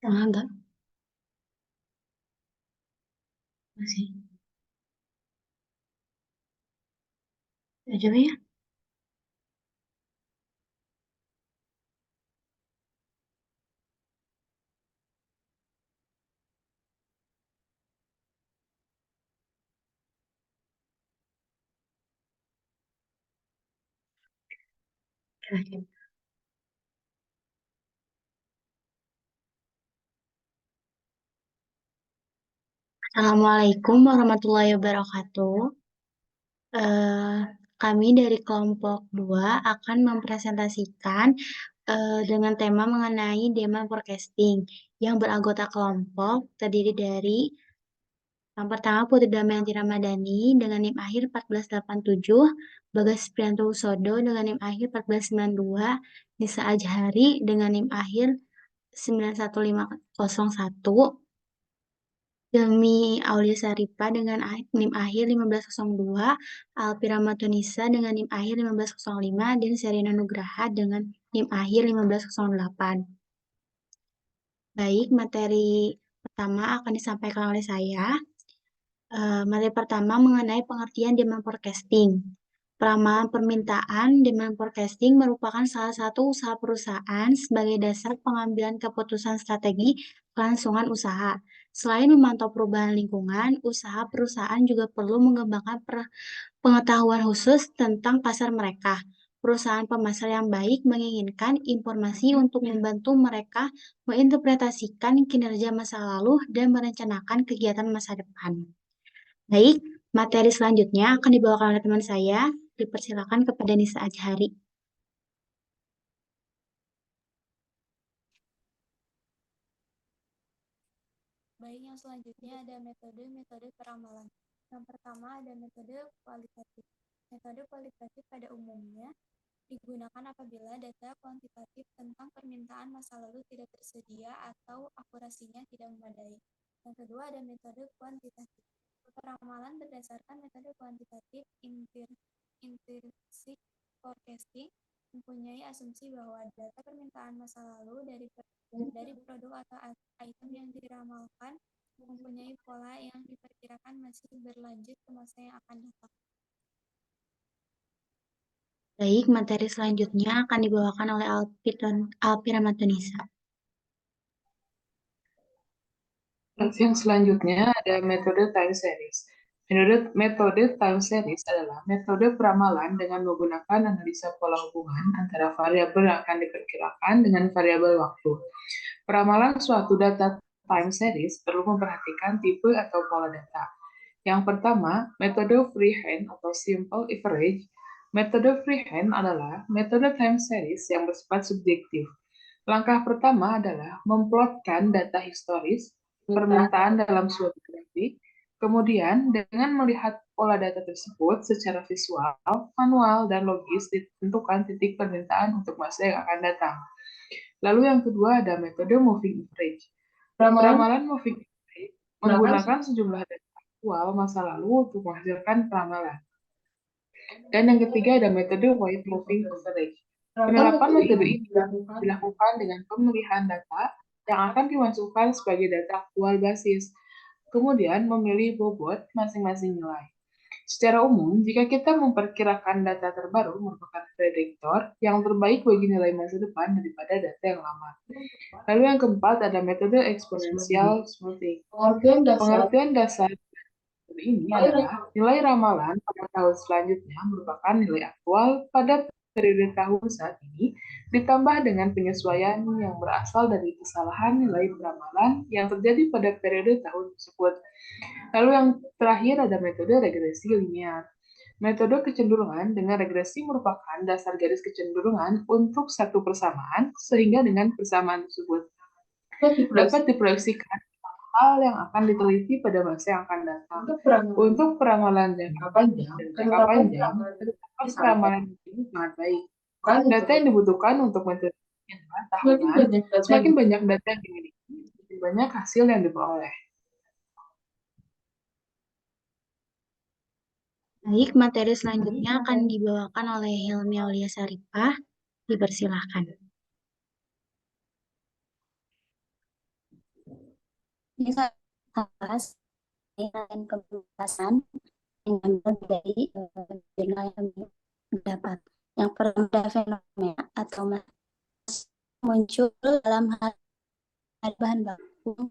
Enggak, masih. Ya, coba ya. Oke. Assalamualaikum warahmatullahi wabarakatuh. Eh, Kami dari kelompok 2 akan mempresentasikan dengan tema mengenai demand forecasting yang beranggota kelompok terdiri dari yang pertama Putri Damayanti Ramadhani dengan NIM akhir 1487, Bagas Prianto Usodo dengan NIM akhir 1492, Nisa Ajhari dengan NIM akhir 91501, Hilmi Aulia Sarifa dengan NIM akhir 1502, Alpira Matunisa dengan NIM akhir 1505, dan Serena Nugraha dengan NIM akhir 1508. Baik, materi pertama akan disampaikan oleh saya. Materi pertama mengenai pengertian demand forecasting. Peramalan permintaan demand forecasting merupakan salah satu usaha perusahaan sebagai dasar pengambilan keputusan strategi kelangsungan usaha. Selain memantau perubahan lingkungan, usaha perusahaan juga perlu mengembangkan pengetahuan khusus tentang pasar mereka. Perusahaan pemasar yang baik menginginkan informasi untuk membantu mereka menginterpretasikan kinerja masa lalu dan merencanakan kegiatan masa depan. Baik, materi selanjutnya akan dibawakan oleh teman saya. Dipersilakan kepada Nisa Ajhari. Baik, yang selanjutnya ada metode peramalan. Yang pertama ada metode kualitatif. Metode kualitatif pada umumnya digunakan apabila data kuantitatif tentang permintaan masa lalu tidak tersedia atau akurasinya tidak memadai. Yang kedua ada metode kuantitatif. Peramalan berdasarkan metode kuantitatif intrinsic forecasting mempunyai asumsi bahwa data permintaan masa lalu dari produk atau item yang diramalkan mempunyai pola yang diperkirakan masih berlanjut ke masa yang akan datang. Baik, materi selanjutnya akan dibawakan oleh Alpira Matunisa. Yang selanjutnya ada metode time series. Metode time series adalah metode peramalan dengan menggunakan analisa pola hubungan antara variabel yang akan diperkirakan dengan variabel waktu. Peramalan suatu data time series perlu memperhatikan tipe atau pola data. Yang pertama, metode freehand atau simple average. Metode freehand adalah metode time series yang bersifat subjektif. Langkah pertama adalah memplotkan data historis permintaan dalam suatu grafik. Kemudian, dengan melihat pola data tersebut secara visual, manual, dan logis, ditentukan titik permintaan untuk masa yang akan datang. Lalu yang kedua ada metode moving average. Peramalan moving average menggunakan sejumlah data aktual masa lalu untuk menghasilkan peramalan. Dan yang ketiga ada metode weight moving average. Penerapan metode ini dilakukan dengan pemilihan data yang akan dimasukkan sebagai data aktual basis, kemudian memilih bobot masing-masing nilai. Secara umum, jika kita memperkirakan data terbaru merupakan prediktor yang terbaik bagi nilai masa depan daripada data yang lama. Lalu yang keempat ada metode exponential smoothing. Pengertian dasar ini adalah nilai ramalan pada tahun selanjutnya merupakan nilai aktual pada periode tahun saat ini ditambah dengan penyesuaian yang berasal dari kesalahan nilai peramalan yang terjadi pada periode tahun tersebut. Lalu yang terakhir ada metode regresi linear. Metode kecenderungan dengan regresi merupakan dasar garis kecenderungan untuk satu persamaan sehingga dengan persamaan tersebut dapat diproyeksikan hal yang akan diteliti pada masa yang akan datang. Untuk peramalan jangka panjang, penetapan peramalan ini sangat baik. Data yang dibutuhkan untuk metode tahunan, semakin banyak data yang dimiliki, semakin banyak hasil yang diperoleh. Baik, materi selanjutnya akan dibawakan oleh Hilmi Aulia Saripah. Dipersilahkan. Ini saya bahas dengan kebebasan yang diambil dari jurnal yang mendapat. Yang pertama ada fenomena atau muncul dalam hal bahan baku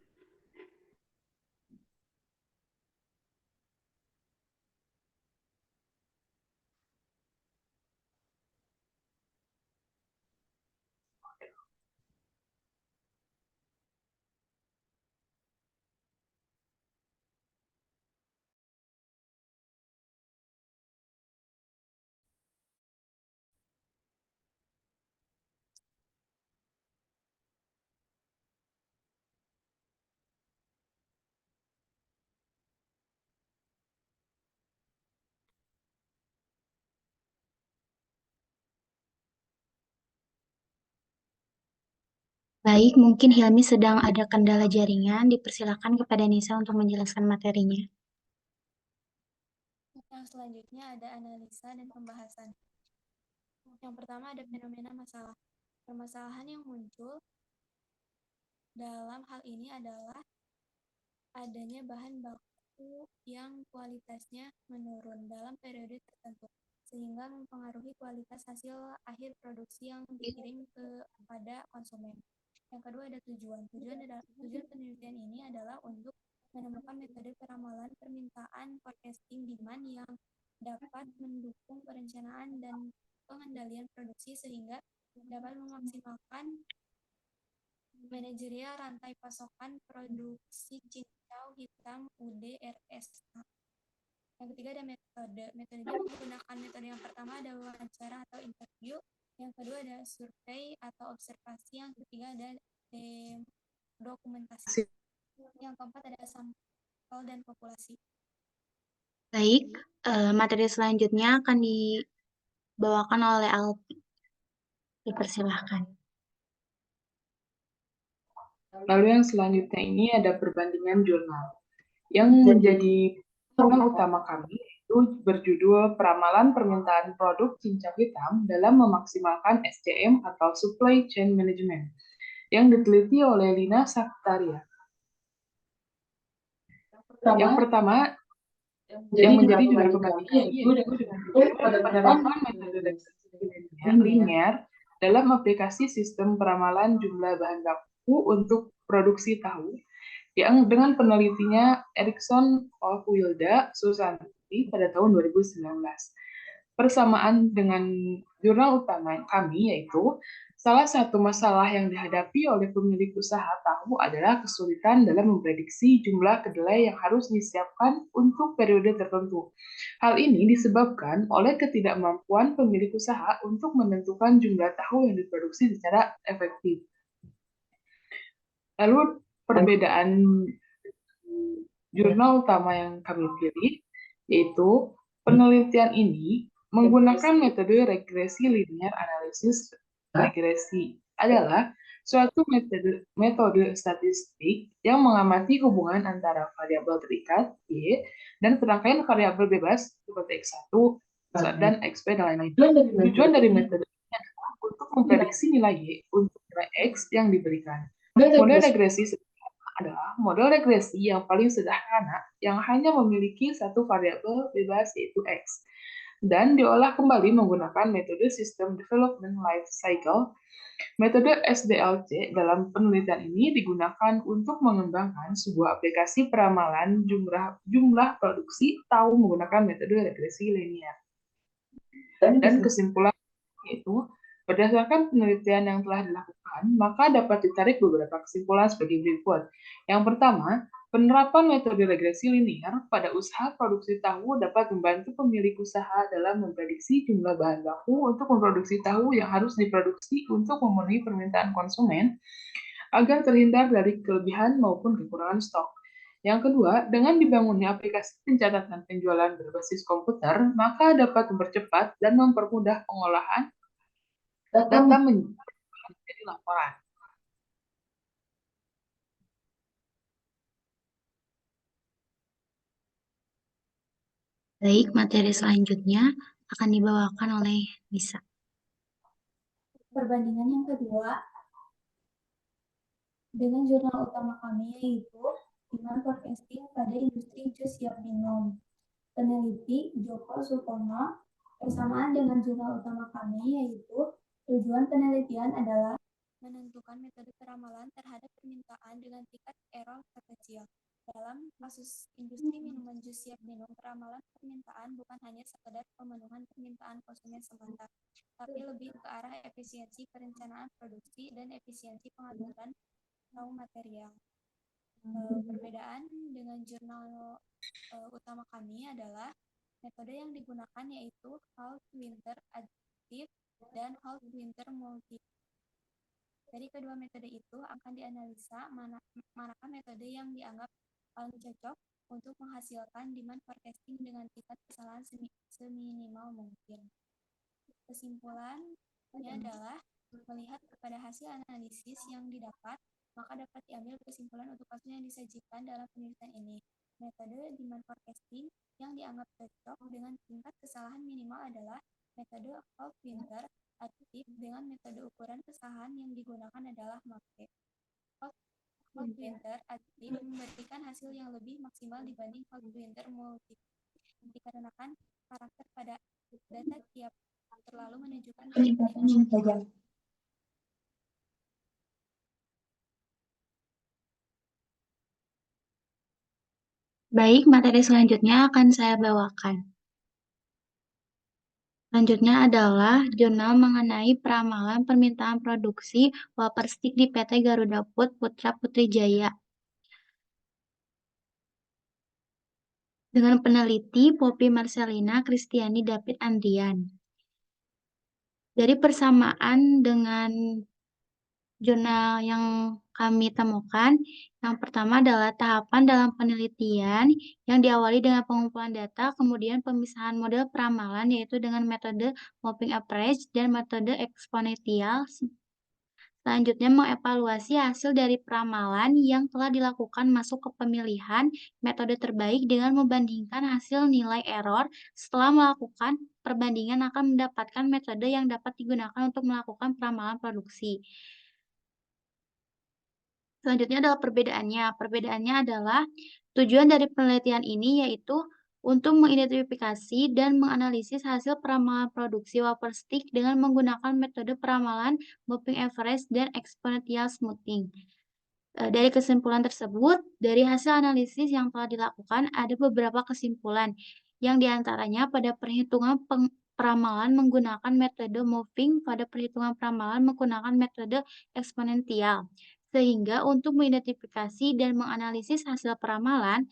Baik, mungkin Hilmi sedang ada kendala jaringan. Dipersilakan kepada Nisa untuk menjelaskan materinya. Yang selanjutnya ada analisa dan pembahasan. Yang pertama ada fenomena masalah. Permasalahan yang muncul dalam hal ini adalah adanya bahan baku yang kualitasnya menurun dalam periode tertentu, sehingga mempengaruhi kualitas hasil akhir produksi yang dikirim kepada konsumen. Yang kedua ada tujuan. Tujuan penelitian ini adalah untuk menemukan metode peramalan permintaan forecasting demand yang dapat mendukung perencanaan dan pengendalian produksi sehingga dapat memaksimalkan manajerial rantai pasokan produksi cincau hitam UDRSA. Yang ketiga ada metode. Metodenya menggunakan metode yang pertama ada wawancara atau interview, yang kedua ada survei atau observasi, yang ketiga ada dokumentasi, yang keempat ada sampel dan populasi. Baik, materi selanjutnya akan dibawakan oleh Alpi. Dipersilahkan. Lalu yang selanjutnya ini ada perbandingan jurnal. Yang menjadi jurnal utama kami itu berjudul Peramalan Permintaan Produk Cincau Hitam dalam Memaksimalkan SCM atau Supply Chain Management yang diteliti oleh Lina Saktaria. Yang pertama, yang menjadi jurnal perbandingan yaitu penerapan metode linear dalam aplikasi sistem peramalan jumlah bahan baku untuk produksi tahu yang dengan penelitinya Erikson Wilda Susanti pada tahun 2019. Persamaan dengan jurnal utama kami yaitu salah satu masalah yang dihadapi oleh pemilik usaha tahu adalah kesulitan dalam memprediksi jumlah kedelai yang harus disiapkan untuk periode tertentu. Hal ini disebabkan oleh ketidakmampuan pemilik usaha untuk menentukan jumlah tahu yang diproduksi secara efektif. Lalu perbedaan jurnal utama yang kami pilih yaitu penelitian ini menggunakan metode regresi linear analisis. Regresi adalah suatu metode statistik yang mengamati hubungan antara variabel terikat Y dan serangkaian variabel bebas seperti X1 dan XP dan lain-lain. Tujuan dari metode ini adalah untuk memprediksi nilai Y untuk nilai X yang diberikan. Model regresi adalah model regresi yang paling sederhana yang hanya memiliki satu variabel bebas yaitu X dan diolah kembali menggunakan metode System Development Life Cycle. Metode SDLC dalam penelitian ini digunakan untuk mengembangkan sebuah aplikasi peramalan jumlah produksi tahu menggunakan metode regresi linear. Dan kesimpulan yaitu berdasarkan penelitian yang telah dilakukan, maka dapat ditarik beberapa kesimpulan sebagai berikut. Yang pertama, penerapan metode regresi linear pada usaha produksi tahu dapat membantu pemilik usaha dalam memprediksi jumlah bahan baku untuk memproduksi tahu yang harus diproduksi untuk memenuhi permintaan konsumen agar terhindar dari kelebihan maupun kekurangan stok. Yang kedua, dengan dibangunnya aplikasi pencatatan penjualan berbasis komputer, maka dapat mempercepat dan mempermudah pengolahan data menjadi laporan. Baik, materi selanjutnya akan dibawakan oleh Nisa. Perbandingan yang kedua dengan jurnal utama kami yaitu demand forecasting pada industri jus siap minum. Peneliti Joko Supomo, persamaan dengan jurnal utama kami yaitu tujuan penelitian adalah menentukan metode peramalan terhadap permintaan dengan tingkat error terkecil. Dalam kasus industri minuman jus siap minum, peramalan permintaan bukan hanya sekedar pemenuhan permintaan konsumen semata, tapi lebih ke arah efisiensi perencanaan produksi dan efisiensi pengaturan raw material. Perbedaan dengan jurnal utama kami adalah metode yang digunakan yaitu Hall-Winter additive dan Hall-Winter multi. Dari kedua metode itu akan dianalisa manakah metode yang dianggap paling cocok untuk menghasilkan demand forecasting dengan tingkat kesalahan seminimal mungkin. Kesimpulannya adalah melihat kepada hasil analisis yang didapat, maka dapat diambil kesimpulan untuk kasus yang disajikan dalam penelitian ini. Metode demand forecasting yang dianggap cocok dengan tingkat kesalahan minimal adalah metode Hall-Winter additive dengan metode ukuran kesalahan yang digunakan adalah MAPE. Hall-Winter additive memberikan hasil yang lebih maksimal dibanding Hall-Winter multi, dikarenakan karakter pada data tiap terlalu menunjukkan peningkatan yang tajam. Baik, materi selanjutnya akan saya bawakan. Selanjutnya adalah jurnal mengenai peramalan permintaan produksi wafer stick di PT Garuda Food Putra Putri Jaya. Dengan peneliti Poppy Marcelina Kristiani David Andrian. Dari persamaan dengan jurnal yang kami temukan, yang pertama adalah tahapan dalam penelitian yang diawali dengan pengumpulan data, kemudian pemisahan model peramalan yaitu dengan metode moving average dan metode eksponensial. Selanjutnya mengevaluasi hasil dari peramalan yang telah dilakukan masuk ke pemilihan metode terbaik dengan membandingkan hasil nilai error. Setelah melakukan perbandingan akan mendapatkan metode yang dapat digunakan untuk melakukan peramalan produksi. Selanjutnya adalah perbedaannya. Perbedaannya adalah tujuan dari penelitian ini yaitu untuk mengidentifikasi dan menganalisis hasil peramalan produksi wafer stick dengan menggunakan metode peramalan moving average dan exponential smoothing. Dari kesimpulan tersebut, dari hasil analisis yang telah dilakukan, ada beberapa kesimpulan, yang diantaranya pada perhitungan peramalan menggunakan metode moving, pada perhitungan peramalan menggunakan metode eksponensial. Sehingga untuk mengidentifikasi dan menganalisis hasil peramalan,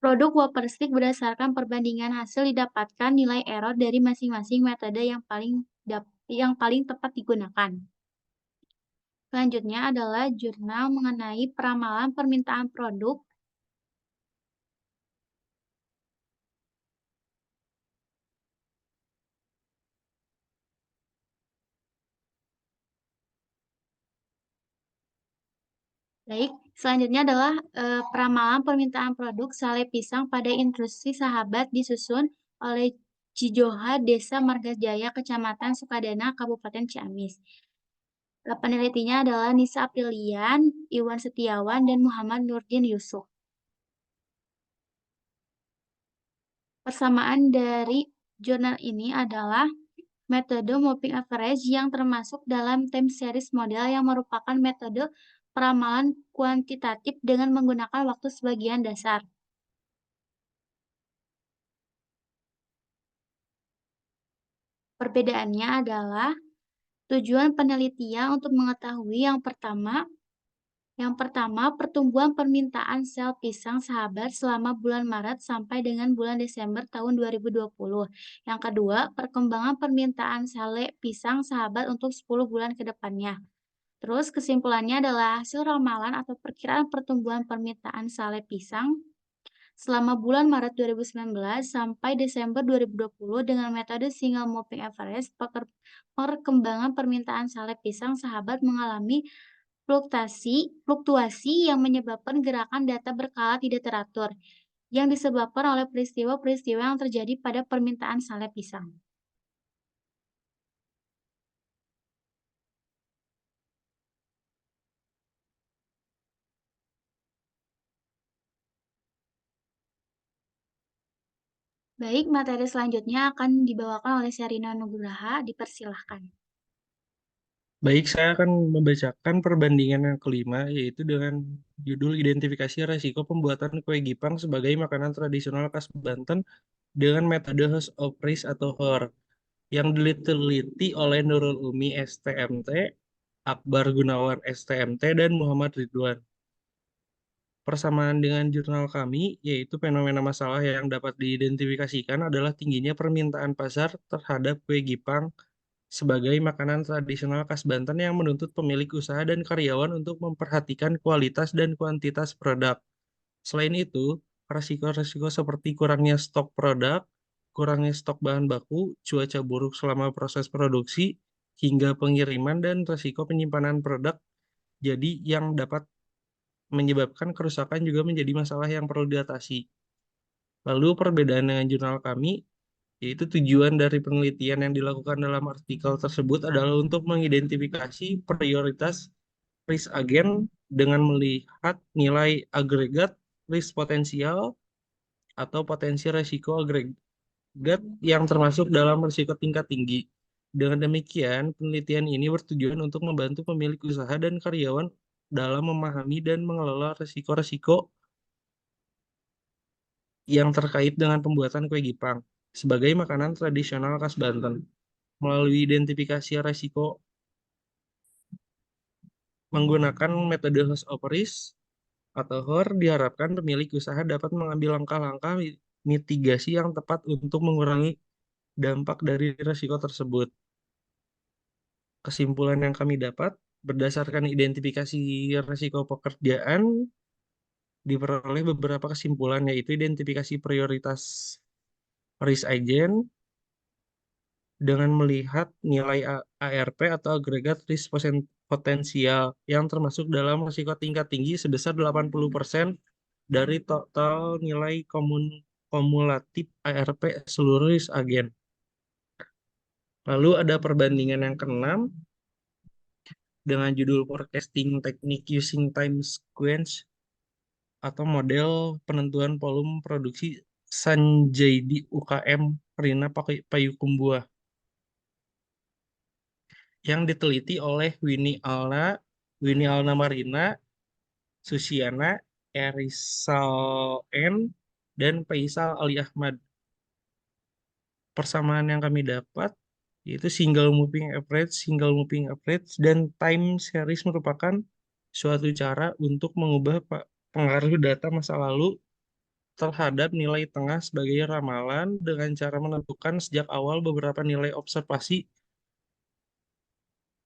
produk wafer stick berdasarkan perbandingan hasil didapatkan nilai error dari masing-masing metode yang paling tepat digunakan. Selanjutnya adalah jurnal mengenai peramalan permintaan produk. Baik, selanjutnya adalah peramalan permintaan produk sale pisang pada industri Sahabat disusun oleh Cijoha, Desa Margajaya, Kecamatan Sukadana, Kabupaten Ciamis. Penelitinya adalah Nisa Aprilian, Iwan Setiawan, dan Muhammad Nurdin Yusuf. Persamaan dari jurnal ini adalah metode moving average yang termasuk dalam time series model yang merupakan metode peramalan kuantitatif dengan menggunakan waktu sebagian dasar. Perbedaannya adalah tujuan penelitian untuk mengetahui yang pertama, pertumbuhan permintaan sel pisang Sahabat selama bulan Maret sampai dengan bulan Desember tahun 2020. Yang kedua, perkembangan permintaan sale pisang Sahabat untuk 10 bulan ke depannya. Terus kesimpulannya adalah hasil ramalan atau perkiraan pertumbuhan permintaan sale pisang selama bulan Maret 2019 sampai Desember 2020 dengan metode single moving average, perkembangan permintaan sale pisang sahabat mengalami fluktuasi yang menyebabkan gerakan data berkala tidak teratur, yang disebabkan oleh peristiwa-peristiwa yang terjadi pada permintaan sale pisang. Baik, materi selanjutnya akan dibawakan oleh Sherina Nugraha, dipersilahkan. Baik, saya akan membacakan perbandingan yang kelima, yaitu dengan judul Identifikasi Resiko Pembuatan Kue Gipang sebagai Makanan Tradisional Khas Banten dengan metode House of Rice atau HOR, yang diteliti oleh Nurul Umi STMT, Akbar Gunawan STMT, dan Muhammad Ridwan. Persamaan dengan jurnal kami, yaitu fenomena masalah yang dapat diidentifikasikan adalah tingginya permintaan pasar terhadap kue Gipang sebagai makanan tradisional khas Banten yang menuntut pemilik usaha dan karyawan untuk memperhatikan kualitas dan kuantitas produk. Selain itu, resiko-resiko seperti kurangnya stok produk, kurangnya stok bahan baku, cuaca buruk selama proses produksi, hingga pengiriman dan resiko penyimpanan produk jadi yang dapat menyebabkan kerusakan juga menjadi masalah yang perlu diatasi. Lalu perbedaan dengan jurnal kami, yaitu tujuan dari penelitian yang dilakukan dalam artikel tersebut adalah untuk mengidentifikasi prioritas risk agen dengan melihat nilai agregat risk potensial atau potensi resiko agregat yang termasuk dalam risiko tingkat tinggi. Dengan demikian, penelitian ini bertujuan untuk membantu pemilik usaha dan karyawan dalam memahami dan mengelola risiko-risiko yang terkait dengan pembuatan kue Gipang sebagai makanan tradisional khas Banten. Melalui identifikasi risiko menggunakan metode host of risk atau HOR, diharapkan pemilik usaha dapat mengambil langkah-langkah mitigasi yang tepat untuk mengurangi dampak dari risiko tersebut. Kesimpulan yang kami dapat, berdasarkan identifikasi risiko pekerjaan, diperoleh beberapa kesimpulan, yaitu identifikasi prioritas risk agent dengan melihat nilai ARP atau agregat risk potensial yang termasuk dalam risiko tingkat tinggi sebesar 80% dari total nilai kumulatif ARP seluruh risk agent. Lalu ada perbandingan yang keenam dengan judul Forecasting Technique Using Time Sequence atau model penentuan volume produksi Sanjaydi UKM Rina Payakumbuh yang diteliti oleh Winnie Alna Marina, Susiana, Erisal N, dan Faisal Ali Ahmad. Persamaan yang kami dapat yaitu single moving average, dan time series merupakan suatu cara untuk mengubah pengaruh data masa lalu terhadap nilai tengah sebagai ramalan dengan cara menentukan sejak awal beberapa nilai observasi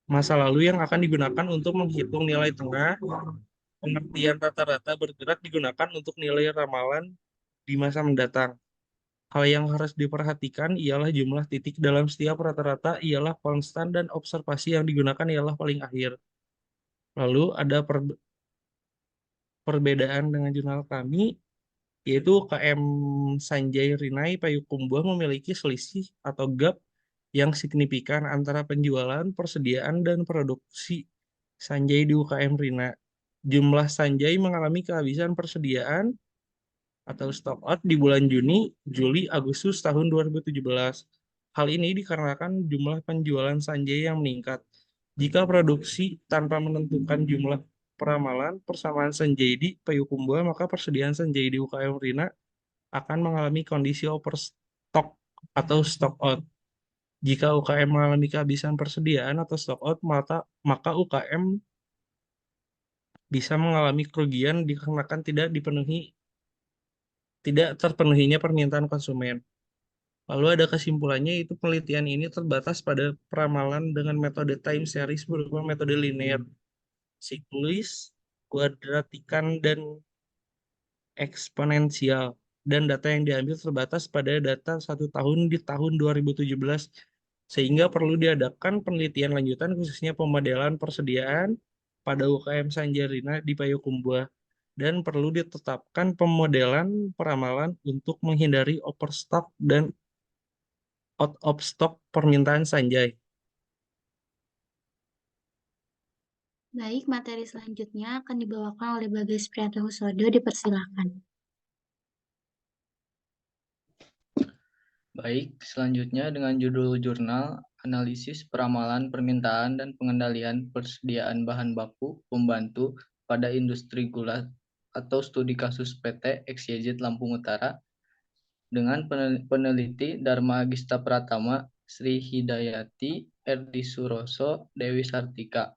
masa lalu yang akan digunakan untuk menghitung nilai tengah. Pengertian rata-rata bergerak digunakan untuk nilai ramalan di masa mendatang. Hal yang harus diperhatikan ialah jumlah titik dalam setiap rata-rata ialah konstan dan observasi yang digunakan ialah paling akhir. Lalu ada perbedaan dengan jurnal kami, yaitu KM Sanjay Rinai Payakumbuh memiliki selisih atau gap yang signifikan antara penjualan, persediaan, dan produksi Sanjay di UKM Rina. Jumlah Sanjay mengalami kehabisan persediaan atau stock out di bulan Juni, Juli, Agustus tahun 2017. Hal ini dikarenakan jumlah penjualan Sanjay yang meningkat. Jika produksi tanpa menentukan jumlah peramalan persamaan Sanjay di Payakumbuh, maka persediaan Sanjay di UKM Rina akan mengalami kondisi overstock atau stock out. Jika UKM mengalami kehabisan persediaan atau stock out, maka UKM bisa mengalami kerugian dikarenakan tidak terpenuhinya permintaan konsumen. Lalu ada kesimpulannya, itu penelitian ini terbatas pada peramalan dengan metode time series berupa metode linear siklis, kuadratikan, dan eksponensial. Dan data yang diambil terbatas pada data 1 tahun di tahun 2017. Sehingga perlu diadakan penelitian lanjutan khususnya pemodelan persediaan pada UKM Sanjarina di Payakumbuh. Dan perlu ditetapkan pemodelan peramalan untuk menghindari overstock dan out of stock permintaan Sanjay. Baik, materi selanjutnya akan dibawakan oleh Bagas Priyantohusodo. Dipersilakan. Baik, selanjutnya dengan judul jurnal Analisis Peramalan Permintaan dan Pengendalian Persediaan Bahan Baku Pembantu pada Industri Gula atau Studi Kasus PT XYZ Lampung Utara dengan peneliti Dharma Agista Pratama, Sri Hidayati, Erdi Suroso, Dewi Sartika.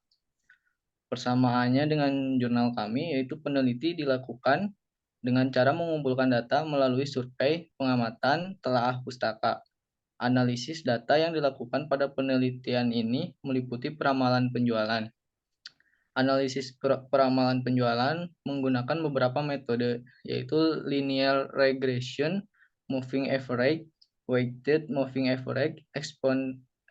Persamaannya dengan jurnal kami yaitu peneliti dilakukan dengan cara mengumpulkan data melalui survei, pengamatan, telaah pustaka. Analisis data yang dilakukan pada penelitian ini meliputi peramalan penjualan. Analisis peramalan penjualan menggunakan beberapa metode, yaitu linear regression, moving average, weighted moving average,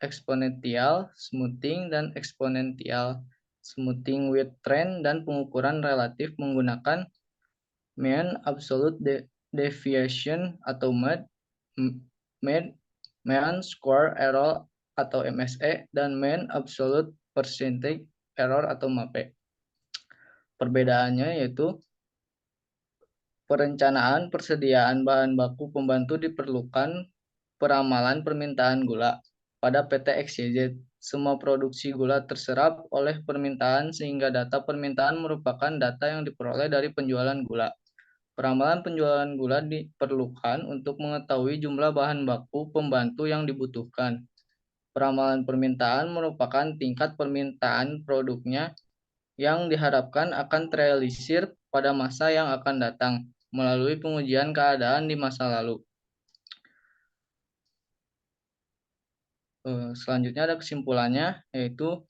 exponential smoothing, dan exponential smoothing with trend, dan pengukuran relatif menggunakan mean absolute deviation atau mean square error atau MSE, dan mean absolute percentage error atau MAPE. Perbedaannya yaitu perencanaan persediaan bahan baku pembantu diperlukan peramalan permintaan gula. Pada PT XYZ, semua produksi gula terserap oleh permintaan sehingga data permintaan merupakan data yang diperoleh dari penjualan gula. Peramalan penjualan gula diperlukan untuk mengetahui jumlah bahan baku pembantu yang dibutuhkan. Peramalan permintaan merupakan tingkat permintaan produknya yang diharapkan akan terrealisir pada masa yang akan datang melalui pengujian keadaan di masa lalu. Selanjutnya ada kesimpulannya, yaitu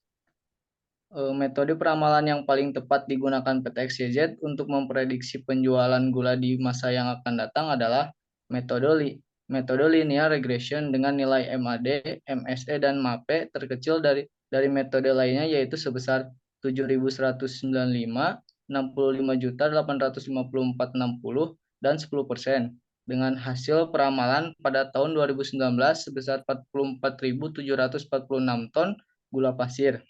metode peramalan yang paling tepat digunakan PT XYZ untuk memprediksi penjualan gula di masa yang akan datang adalah metode linear regression dengan nilai MAD, MSE, dan MAPE terkecil dari metode lainnya, yaitu sebesar 7.195, 65.854,60, dan 10%, dengan hasil peramalan pada tahun 2019 sebesar 44.746 ton gula pasir.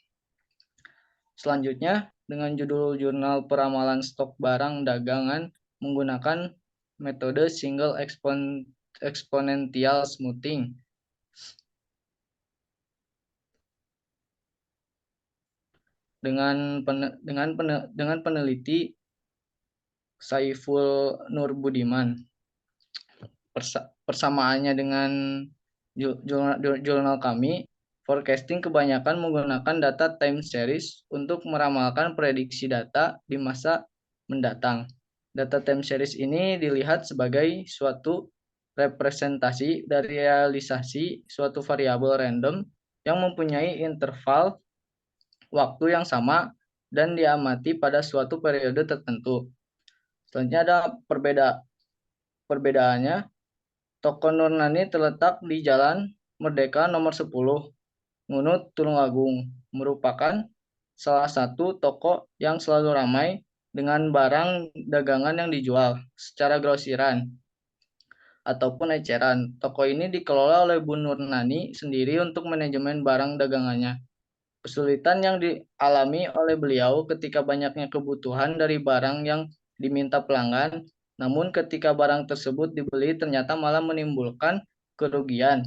Selanjutnya, dengan judul Jurnal Peramalan Stok Barang Dagangan menggunakan metode Single Exponential Smoothing. Dengan peneliti Saiful Nur Budiman. Persamaannya dengan jurnal kami, forecasting kebanyakan menggunakan data time series untuk meramalkan prediksi data di masa mendatang. Data time series ini dilihat sebagai suatu representasi dari realisasi suatu variabel random yang mempunyai interval waktu yang sama dan diamati pada suatu periode tertentu. Selanjutnya ada perbedaannya. Toko Nurnani terletak di Jalan Merdeka nomor 10, Ngunut, Tulungagung, merupakan salah satu toko yang selalu ramai dengan barang dagangan yang dijual secara grosiran ataupun eceran. Toko ini dikelola oleh Bu Nurnani sendiri untuk manajemen barang dagangannya. Kesulitan yang dialami oleh beliau ketika banyaknya kebutuhan dari barang yang diminta pelanggan, namun ketika barang tersebut dibeli ternyata malah menimbulkan kerugian.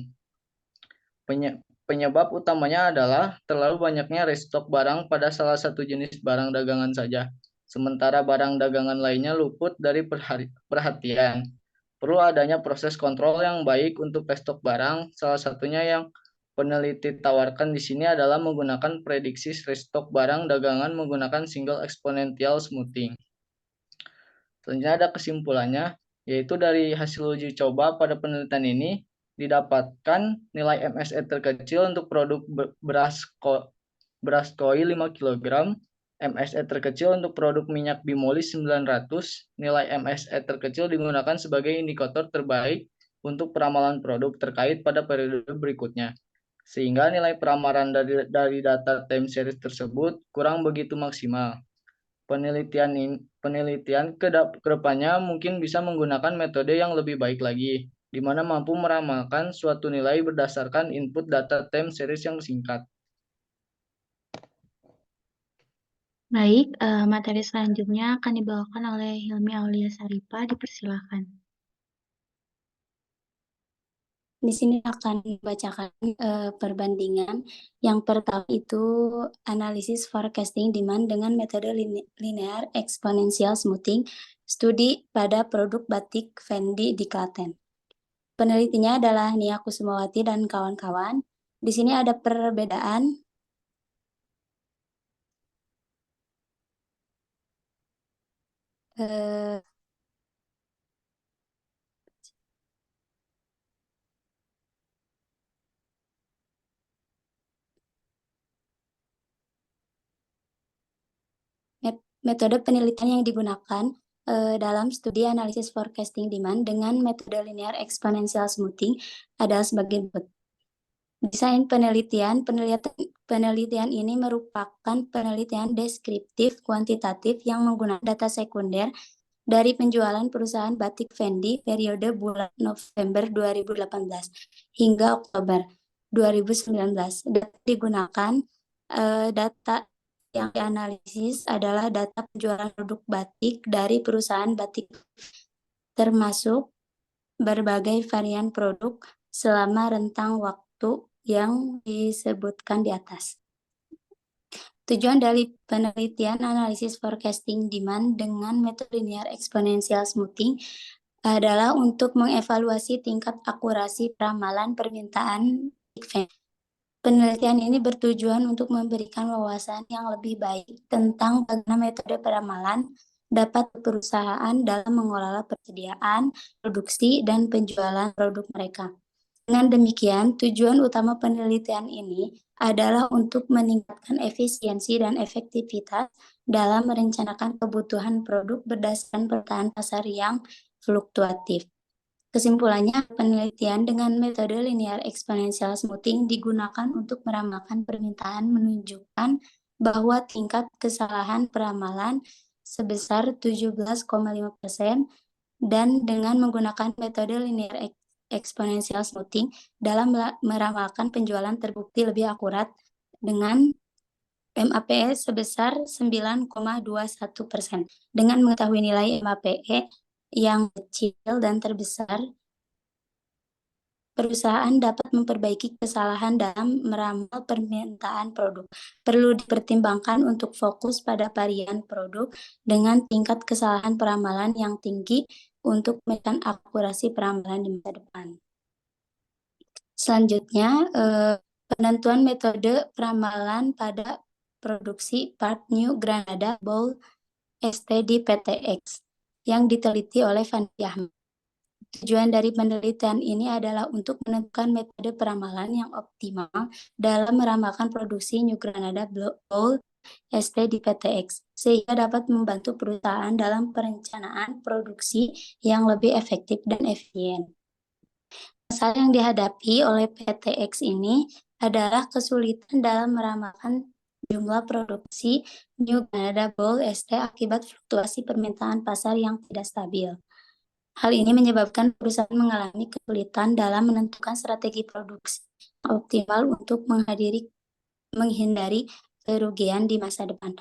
Penyebab utamanya adalah terlalu banyaknya restock barang pada salah satu jenis barang dagangan saja, sementara barang dagangan lainnya luput dari perhatian. Perlu adanya proses kontrol yang baik untuk restock barang, salah satunya yang peneliti tawarkan di sini adalah menggunakan prediksi restock barang dagangan menggunakan single exponential smoothing. Selanjutnya ada kesimpulannya, yaitu dari hasil uji coba pada penelitian ini didapatkan nilai MSE terkecil untuk produk beras koi 5 kg, MSE terkecil untuk produk minyak bimolis 900, nilai MSE terkecil digunakan sebagai indikator terbaik untuk peramalan produk terkait pada periode berikutnya. Sehingga nilai peramalan dari data time series tersebut kurang begitu maksimal. Penelitian ke depannya mungkin bisa menggunakan metode yang lebih baik lagi, di mana mampu meramalkan suatu nilai berdasarkan input data time series yang singkat. Baik, materi selanjutnya akan dibawakan oleh Hilmi Aulia Saripa. Dipersilakan. Di sini akan dibacakan perbandingan. Yang pertama itu analisis forecasting demand dengan metode linear exponential smoothing, studi pada produk batik Fendi di Klaten. Penelitinya adalah Nia Kusumawati dan kawan-kawan. Di sini ada perbedaan metode penelitian yang digunakan dalam studi analisis forecasting demand dengan metode linear exponential smoothing adalah sebagai berikut. Desain penelitian ini merupakan penelitian deskriptif kuantitatif yang menggunakan data sekunder dari penjualan perusahaan batik Fendi periode bulan November 2018 hingga Oktober 2019. Data digunakan data yang dianalisis adalah data penjualan produk batik dari perusahaan batik termasuk berbagai varian produk selama rentang waktu yang disebutkan di atas. Tujuan dari penelitian analisis forecasting demand dengan metode linear exponential smoothing adalah untuk mengevaluasi tingkat akurasi ramalan permintaan Penelitian ini bertujuan untuk memberikan wawasan yang lebih baik tentang bagaimana metode peramalan dapat perusahaan dalam mengelola persediaan, produksi, dan penjualan produk mereka. Dengan demikian, tujuan utama penelitian ini adalah untuk meningkatkan efisiensi dan efektivitas dalam merencanakan kebutuhan produk berdasarkan permintaan pasar yang fluktuatif. Kesimpulannya, penelitian dengan metode linear exponential smoothing digunakan untuk meramalkan permintaan menunjukkan bahwa tingkat kesalahan peramalan sebesar 17,5% dan dengan menggunakan metode linear exponential smoothing dalam meramalkan penjualan terbukti lebih akurat dengan MAPE sebesar 9,21%. Dengan mengetahui nilai MAPE yang kecil dan terbesar, perusahaan dapat memperbaiki kesalahan dalam meramal permintaan produk. Perlu dipertimbangkan untuk fokus pada varian produk dengan tingkat kesalahan peramalan yang tinggi untuk menekan akurasi peramalan di masa depan. Selanjutnya, penentuan metode peramalan pada produksi part New Granada Bowl ST di PTX yang diteliti oleh Fandi Ahmad. Tujuan dari penelitian ini adalah untuk menentukan metode peramalan yang optimal dalam meramalkan produksi New Granada Bowl ST di PTX, sehingga dapat membantu perusahaan dalam perencanaan produksi yang lebih efektif dan efisien. Masalah yang dihadapi oleh PTX ini adalah kesulitan dalam meramalkan jumlah produksi New Granada Bowl ST akibat fluktuasi permintaan pasar yang tidak stabil. Hal ini menyebabkan perusahaan mengalami kesulitan dalam menentukan strategi produksi optimal untuk menghindari kerugian di masa depan.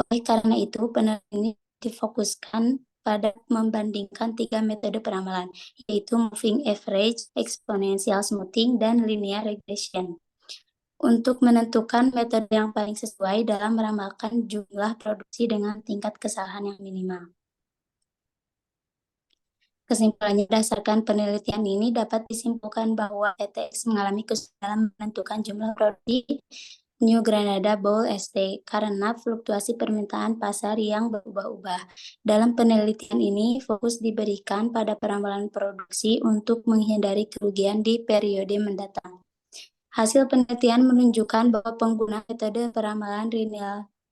Oleh karena itu, penelitian ini difokuskan pada membandingkan 3 metode peramalan, yaitu moving average, exponential smoothing, dan linear regression, untuk menentukan metode yang paling sesuai dalam meramalkan jumlah produksi dengan tingkat kesalahan yang minimal. Kesimpulannya, berdasarkan penelitian ini dapat disimpulkan bahwa PTX mengalami kesulitan dalam menentukan jumlah produksi New Granada Bowl ST karena fluktuasi permintaan pasar yang berubah-ubah. Dalam penelitian ini, fokus diberikan pada peramalan produksi untuk menghindari kerugian di periode mendatang. Hasil penelitian menunjukkan bahwa penggunaan metode peramalan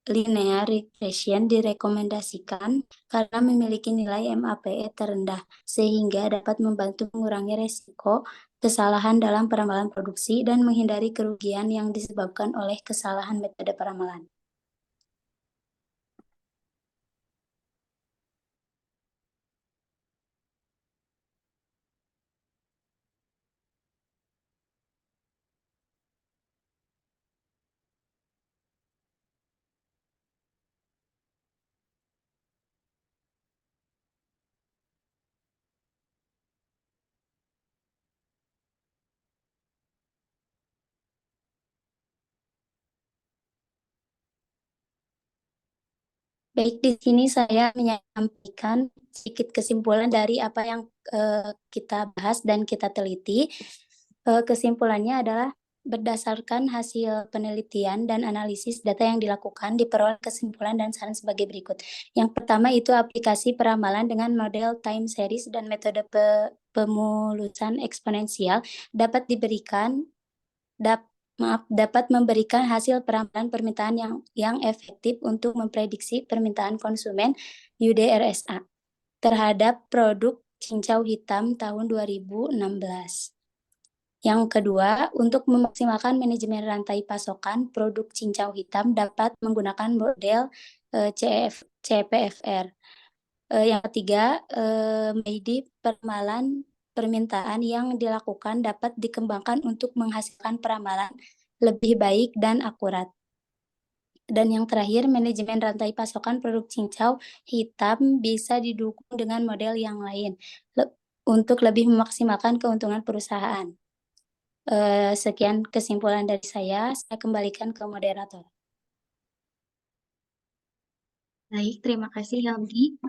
linear regression direkomendasikan karena memiliki nilai MAPE terendah, sehingga dapat membantu mengurangi resiko kesalahan dalam peramalan produksi dan menghindari kerugian yang disebabkan oleh kesalahan metode peramalan. Baik, di sini saya menyampaikan sedikit kesimpulan dari apa yang kita bahas dan kita teliti. Kesimpulannya adalah berdasarkan hasil penelitian dan analisis data yang dilakukan, diperoleh kesimpulan dan saran sebagai berikut. Yang pertama itu aplikasi peramalan dengan model time series dan metode pemulusan eksponensial dapat memberikan hasil peramalan permintaan yang efektif untuk memprediksi permintaan konsumen UDRSA terhadap produk cincau hitam tahun 2016. Yang kedua, untuk memaksimalkan manajemen rantai pasokan produk cincau hitam dapat menggunakan model CPFR. Yang ketiga, MAIDI peramalan permintaan yang dilakukan dapat dikembangkan untuk menghasilkan peramalan lebih baik dan akurat. Dan yang terakhir, manajemen rantai pasokan produk cincau hitam bisa didukung dengan model yang lain untuk lebih memaksimalkan keuntungan perusahaan. Sekian kesimpulan dari saya kembalikan ke moderator. Baik, terima kasih Helgi.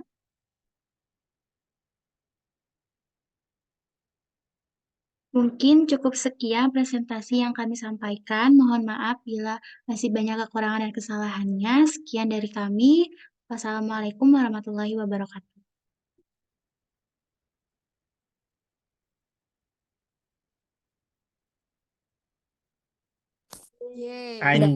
Mungkin cukup sekian presentasi yang kami sampaikan. Mohon maaf bila masih banyak kekurangan dan kesalahannya. Sekian dari kami. Wassalamualaikum warahmatullahi wabarakatuh. Yeay. Anjay.